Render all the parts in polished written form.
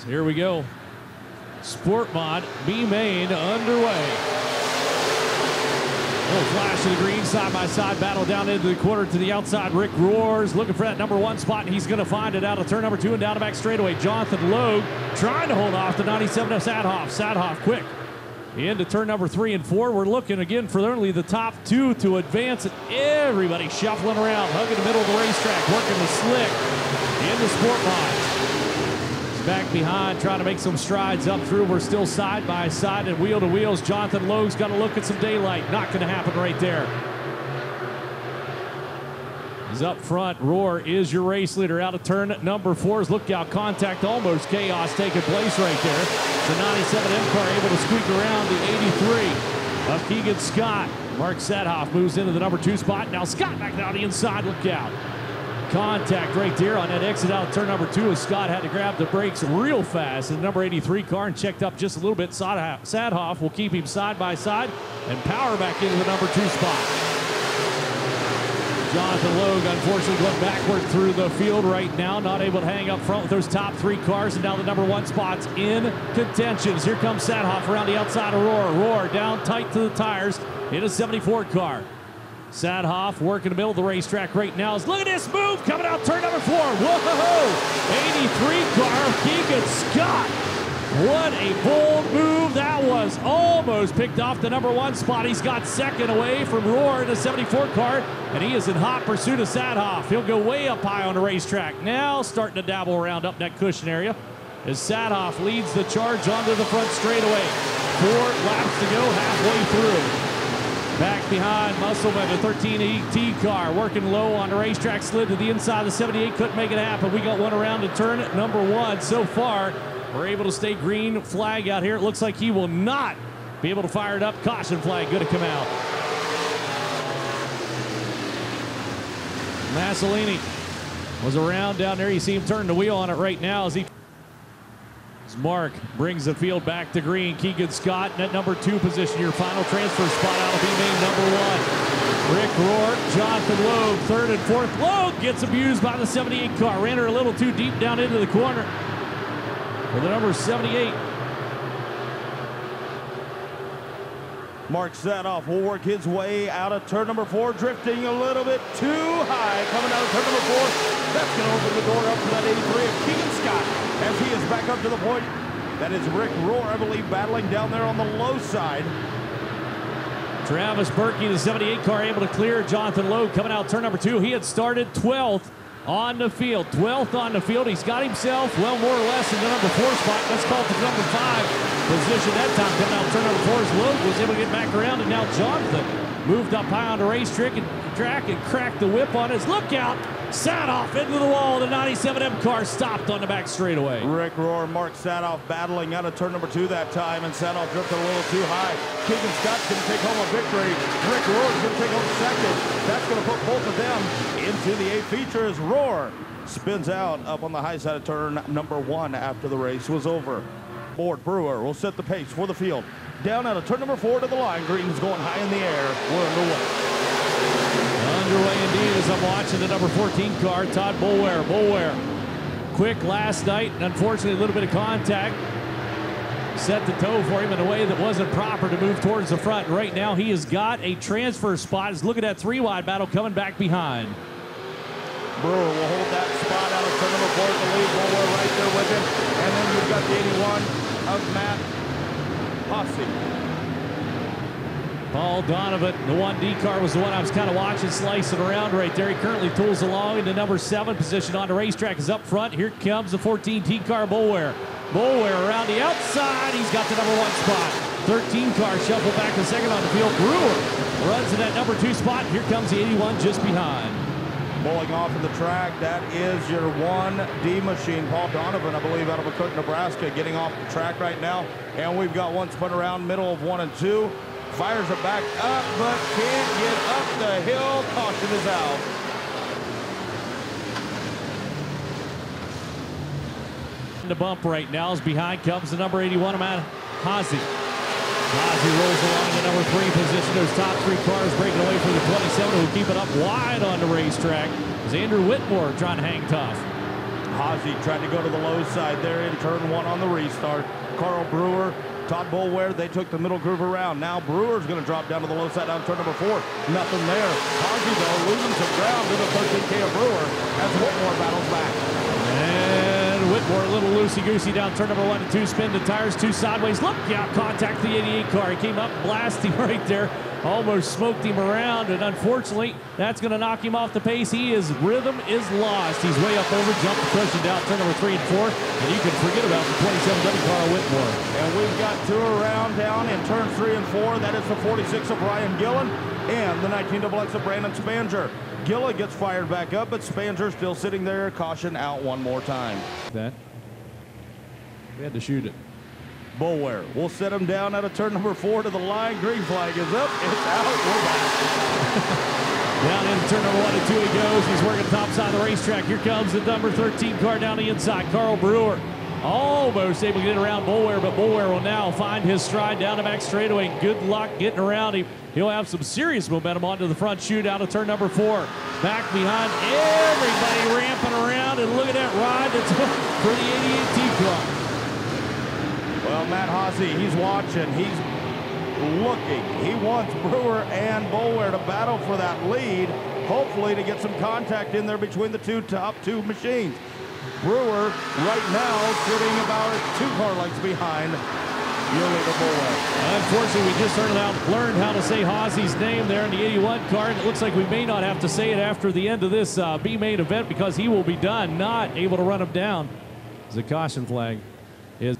So here we go. Sport Mod B main underway. Little flash of the green, side-by-side battle down into the corner to the outside. Rick roars, looking for that number 1 spot, and he's going to find it out of turn number 2 and down the back straightaway. Jonathan Logue trying to hold off the 97 of Sadhoff. Sadhoff quick into turn number 3 and 4. We're looking again for only the top 2 to advance. Everybody shuffling around, hugging the middle of the racetrack, working the slick into Sport Mod. Back behind, trying to make some strides up through. We're still side by side and wheel to wheels. Jonathan Logue's got to look at some daylight. Not going to happen right there. He's up front. Roar is your race leader out of turn number 4's lookout. Contact, almost chaos taking place right there. The 97 M-Car able to squeak around the 83 of Keegan Scott. Mark Sadhoff moves into the number 2 spot. Now Scott back down the inside. Look out. Contact right there on that exit out of turn number 2 as Scott had to grab the brakes real fast in the number 83 car and checked up just a little bit. Sadhoff will keep him side by side and power back into the number 2 spot. Jonathan Logue unfortunately going backward through the field right now, not able to hang up front with those top 3 cars, and now the number 1 spot's in contention. Here comes Sadhoff around the outside of Roar. Roar down tight to the tires in a 74 car. Sadhoff working the middle of the racetrack right now. Look at this move coming out turn number 4. Whoa! 83 car, Keegan Scott. What a bold move that was. Almost picked off the number 1 spot. He's got second away from Roar in a 74 car, and he is in hot pursuit of Sadhoff. He'll go way up high on the racetrack. Now starting to dabble around up that cushion area as Sadhoff leads the charge onto the front straightaway. 4 laps to go, halfway through. Back behind, Musselman, the 13T car, working low on the racetrack, slid to the inside of the 78, couldn't make it happen. We got one around to turn number 1 so far. We're able to stay green flag out here. It looks like he will not be able to fire it up. Caution flag, good to come out. Massolini was around down there. You see him turn the wheel on it right now as Mark brings the field back to green. Keegan Scott in that number 2 position. Your final transfer spot out of B-main number 1. Rick Roar, Jonathan Logue, 3rd and 4th. Logue gets abused by the 78 car. Ran her a little too deep down into the corner for the number 78. Mark Sadhoff will work his way out of turn number 4, drifting a little bit too high. Coming out of turn number 4. That's going to open the door up to that 83 of Keegan Scott as he is back up to the point. That is Rick Roar, I believe, battling down there on the low side. Travis Berkey, the 78 car, able to clear Jonathan Logue coming out turn number 2. He had started 12th on the field. 12th on the field. He's got himself, well, more or less in the number 4 spot. Let's call it the number 5 position that time. Coming out turn number 4 as Logue was able to get back around, and now Jonathan moved up high on the racetrack and cracked the whip on his lookout. Sadhoff into the wall. The 97M car stopped on the back straightaway. Rick Roar, Mark Sadhoff battling out of turn number 2 that time, and Sadhoff drifted a little too high. Keegan Scott's going to take home a victory. Rick Roar's going to take home second. That's going to put both of them into the 8 features. Roar spins out up on the high side of turn number 1 after the race was over. Board Brewer will set the pace for the field. Down out of turn number 4 to the line. Green is going high in the air. We're underway. Underway indeed as I'm watching the number 14 car, Todd Boulware. Boulware, quick last night, and unfortunately a little bit of contact. Set the toe for him in a way that wasn't proper to move towards the front. Right now he has got a transfer spot. He's looking at that 3-wide battle coming back behind. Brewer will hold that spot out of turn number 4 to the lead. Boulware right there with him. And then you've got the 81 of Matt Posse. Paul Donovan, the 1D car was the one I was kind of watching slicing around right there. He currently tools along in the number 7 position on the racetrack is up front. Here comes the 14T car, Boulware. Boulware around the outside. He's got the number 1 spot. 13 car shuffle back to second on the field. Brewer runs in that number 2 spot. Here comes the 81 just behind. Pulling off of the track, that is your 1D machine. Paul Donovan, I believe, out of McCook, Nebraska, getting off the track right now. And we've got one spun around middle of 1 and 2. Fires it back up, but can't get up the hill. Caution is out. The bump right now as behind comes the number 81, Matt Hazy. Hazy rolls along in the number 3 position. Those top 3 cars breaking away from the 27 who keep it up wide on the racetrack. As Andrew Whitmore trying to hang tough. Haase tried to go to the low side there in turn 1 on the restart. Carl Brewer, Todd Boulware, they took the middle groove around. Now Brewer's going to drop down to the low side on turn number 4. Nothing there. Haase, though, losing some ground to the 13K of Brewer as Whitmore battles back. And Whitmore a little loosey-goosey down turn number 1 and 2. Spin the tires, 2 sideways. Look out, contact the 88 car. He came up blasting right there. Almost smoked him around, and unfortunately, that's going to knock him off the pace. His rhythm is lost. He's way up over, jumped the cushion down turn number 3 and 4, and you can forget about the 27W Carl Whitmore. And we've got 2 around down in turn 3 and 4. That is the 46 of Ryan Gillen and the 19XX of Brandon Spanger. Gillen gets fired back up, but Spanger still sitting there. Caution out one more time. That we had to shoot it. Boulware will set him down out of turn number 4 to the line. Green flag is up. It's out. We're back. Down into turn number 1 and 2 he goes. He's working top side of the racetrack. Here comes the number 13 car down the inside. Carl Brewer almost able to get around Boulware, but Boulware will now find his stride down the back straightaway. Good luck getting around him. He'll have some serious momentum onto the front chute out of turn number 4. Back behind everybody ramping around, and look at that ride that's for the 88T car. Well, Matt Haase, he's watching. He's looking. He wants Brewer and Boulware to battle for that lead, hopefully to get some contact in there between the top two machines. Brewer right now sitting about 2 car lengths behind Boulware. Unfortunately, we just learned how to say Haase's name there in the 81 car, and it looks like we may not have to say it after the end of this B main event because he will be done, not able to run him down. It's a caution flag. His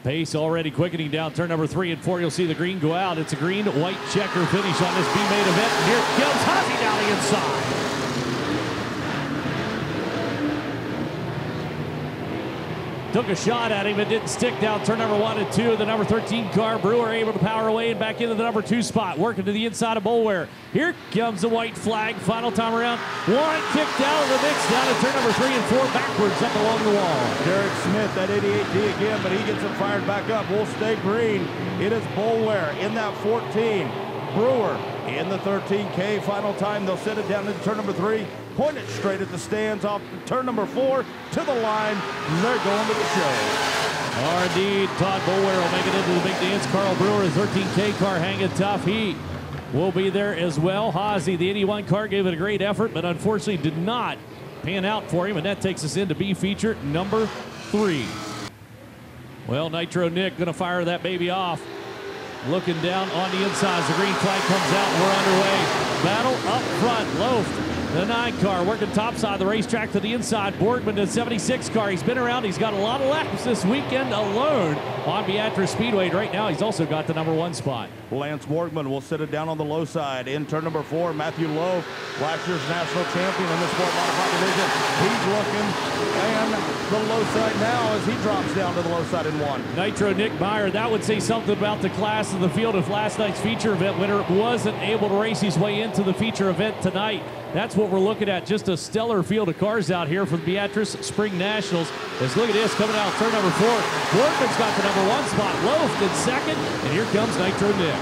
pace already quickening down turn number 3 and 4. You'll see the green go out. It's a green-white checker finish on this B main event. And here comes Haase down the inside. Took a shot at him, it didn't stick down turn number 1 and 2. The number 13 car, Brewer able to power away and back into the number 2 spot, working to the inside of Boulware. Here comes the white flag, final time around. One kicked out of the mix down to turn number 3 and 4, backwards up along the wall. Derek Smith, that 88D again, but he gets it fired back up. We'll stay green. It is Boulware in that 14. Brewer in the 13K, final time. They'll set it down into turn number 3. Point it straight at the stands off turn number 4 to the line. They're going to the show. Indeed, Todd Boulware will make it into the big dance. Carl Brewer, his 13K car, hanging tough. He will be there as well. Haase, the 81 car, gave it a great effort, but unfortunately did not pan out for him, and that takes us into B feature number 3. Well, Nitro Nick going to fire that baby off. Looking down on the inside as the green flag comes out, and we're underway. Battle up front. Loaf, the 9 car, working top side of the racetrack to the inside. Borgman, the 76 car. He's been around. He's got a lot of laps this weekend alone on Beatrice Speedway. Right now, he's also got the number 1 spot. Lance Borgman will sit it down on the low side. In turn number 4, Matthew Lowe, last year's national champion in the sport modified division. He's looking, and the low side now as he drops down to the low side in 1. Nitro Nick Meyer, that would say something about the class of the field if last night's feature event winner wasn't able to race his way into the feature event tonight. That's what we're looking at. Just a stellar field of cars out here for the Beatrice Spring Nationals. Let's look at this coming out turn number 4. Borgman's got the number 1 spot. Loaf in second, and here comes Nitro Nick.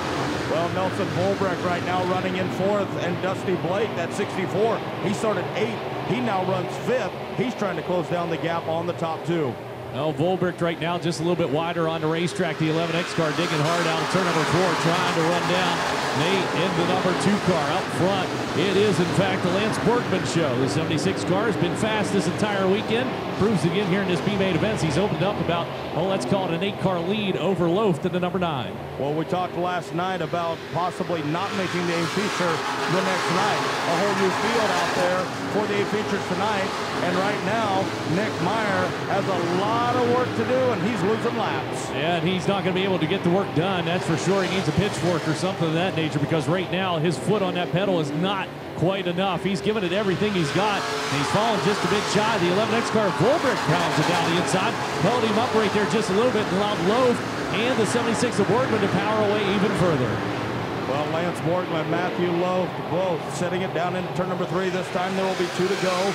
Well, Nelson Bolbrecht right now running in 4th, and Dusty Blake, that 64. He started 8th. He now runs 5th. He's trying to close down the gap on the top 2. Oh, Volbricht right now just a little bit wider on the racetrack. The 11X car digging hard out of turn number 4, trying to run down Nate in the number 2 car up front. It is, in fact, the Lance Borgman show. The 76 car has been fast this entire weekend. Proves again here in this B-main events. He's opened up about, let's call it an 8-car lead over Loaf to the number 9. Well, we talked last night about possibly not making the A feature the next night. A whole new field out there for the A features tonight. And right now, Nick Meyer has a lot of work to do, and he's losing laps. Yeah, and he's not going to be able to get the work done. That's for sure. He needs a pitchfork or something of that nature, because right now his foot on that pedal is not quite enough. He's given it everything he's got, and he's fallen just a bit shy. The 11X car, Volbrick, pounds it down the inside, held him up right there just a little bit, and allowed Loaf and the 76 of Borgman to power away even further. Well, Lance Borgman, Matthew Loaf, both setting it down into turn number 3. This time there will be 2 to go.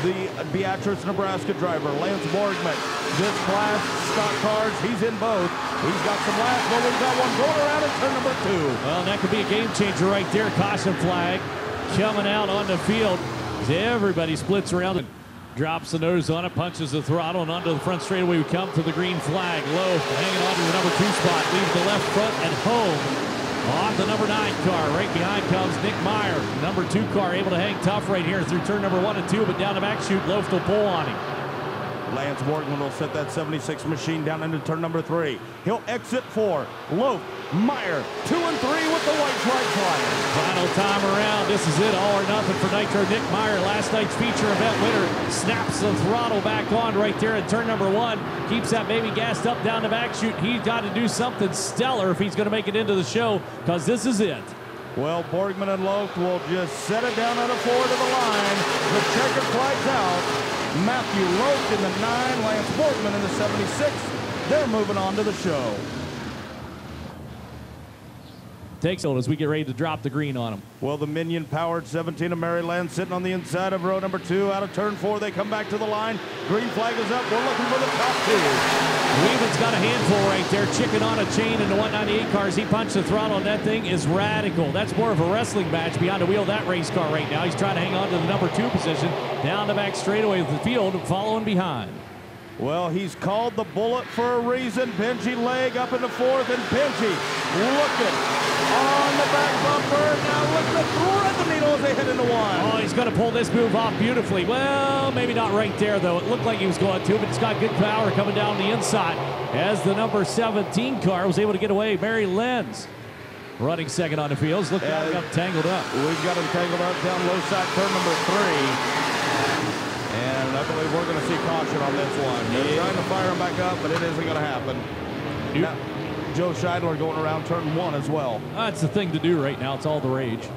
The Beatrice, Nebraska driver, Lance Borgman. This class, stock cars, he's in both. He's got some laps, but we've got one going around in turn number 2. Well, that could be a game changer right there. Caution flag coming out on the field as everybody splits around. Drops the nose on it, punches the throttle, and onto the front straightaway we come to the green flag. Loaf hanging on to the number 2 spot, leaves the left front and home. On the number 9 car, right behind comes Nick Meyer. Number 2 car able to hang tough right here through turn number 1 and 2, but down the back chute, Loaf will pull on him. Lance Borgman will set that 76 machine down into turn number 3. He'll exit 4. Loaf, Meyer, 2 and 3 with the white flag flying. Final time around. This is it, all or nothing for Nitro. Nick Meyer, last night's feature event winner, snaps the throttle back on right there at turn number 1. Keeps that baby gassed up down the back chute. He's got to do something stellar if he's going to make it into the show, because this is it. Well, Borgman and Loaf will just set it down at a 4 to the line. The checkered flag's out. Matthew Loaf in the 9, Lance Borgman in the 76. They're moving on to the show. Takes hold as we get ready to drop the green on him. Well, the Minion-powered 17 of Maryland sitting on the inside of row number 2. Out of turn 4, they come back to the line. Green flag is up. We're looking for the top 2. Weeman's got a handful right there, chicken on a chain in the 198 cars. He punched the throttle, and that thing is radical. That's more of a wrestling match behind the wheel of that race car right now. He's trying to hang on to the number 2 position. Down the back straightaway of the field, following behind. Well, he's called the bullet for a reason. Benji Leg up in the 4th, and Benji looking on the back bumper. Now looking to thread the needle as they head into 1. Oh, he's going to pull this move off beautifully. Well, maybe not right there, though. It looked like he was going to, but it's got good power coming down the inside as the number 17 car was able to get away. Mary Lenz running second on the field. Look how we got tangled up. We've got him tangled up down low side turn number 3. And I believe we're going to see caution on this one. They're trying to fire him back up, but it isn't going to happen. Now, Joe Scheidler going around turn 1 as well. That's the thing to do right now. It's all the rage.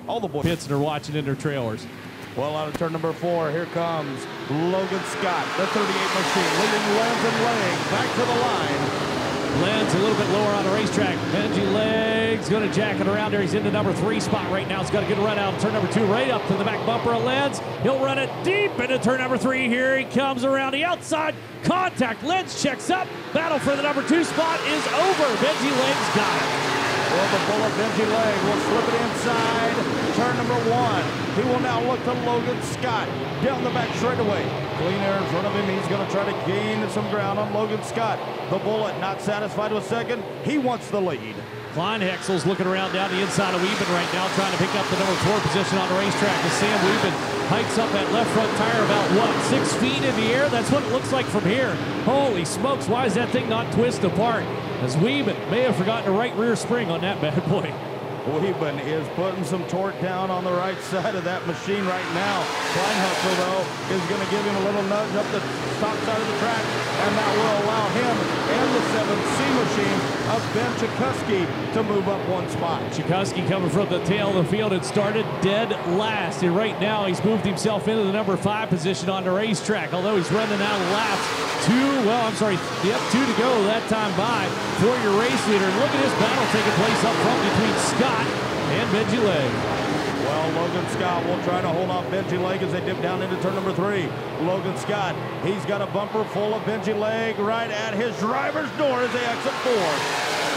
All the boys pits and are watching in their trailers. Well, out of turn number 4, here comes Logan Scott, the 38 machine, leading Lenz and Leg back to the line. Lenz a little bit lower on the racetrack. Benji Leg's going to jack it around there. He's in the number 3 spot right now. He's got a good run out of turn number 2, right up to the back bumper of Lenz. He'll run it deep into turn number 3. Here he comes around the outside. Contact. Lenz checks up. Battle for the number 2 spot is over. Benji Leg's got it. Well, the bullet Benji Leg will slip it inside turn number 1. He will now look to Logan Scott down the back straightaway. Clean air in front of him. He's going to try to gain some ground on Logan Scott. The bullet not satisfied with second. He wants the lead. Klein Hexel's looking around down the inside of Weeben right now, trying to pick up the number 4 position on the racetrack. As Sam Weeben hikes up that left front tire about, what, 6 feet in the air? That's what it looks like from here. Holy smokes, why is that thing not twist apart? As Weeben may have forgotten a right rear spring on that bad boy. Weeben is putting some torque down on the right side of that machine right now. Kleinhutzel, though, is going to give him a little nudge up the top side of the track, and that will allow him and the 7C machine of Ben Chikuski to move up 1 spot. Chikuski coming from the tail of the field and started dead last. And right now, he's moved himself into the number 5 position on the racetrack, although he's running out of laps. 2 to go that time by for your race leader. And look at this battle taking place up front between Scott and Benji Leg. Well, Logan Scott will try to hold off Benji Leg as they dip down into turn number 3. Logan Scott, he's got a bumper full of Benji Leg right at his driver's door as they exit 4.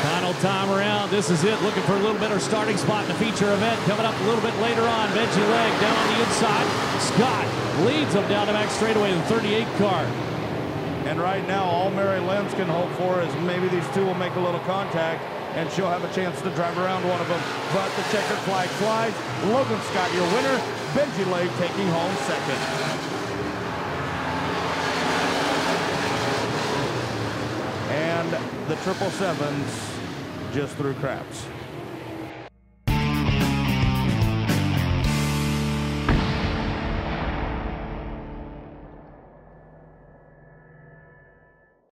Final time around. This is it. Looking for a little better starting spot in the feature event. Coming up a little bit later on. Benji Leg down on the inside. Scott leads him down the back straightaway, the 38 car. And right now, all Mary Lenz can hope for is maybe these two will make a little contact, and she'll have a chance to drive around one of them. But the checkered flag flies. Logan Scott, your winner. Benji Leg taking home second. And the 777s just threw craps.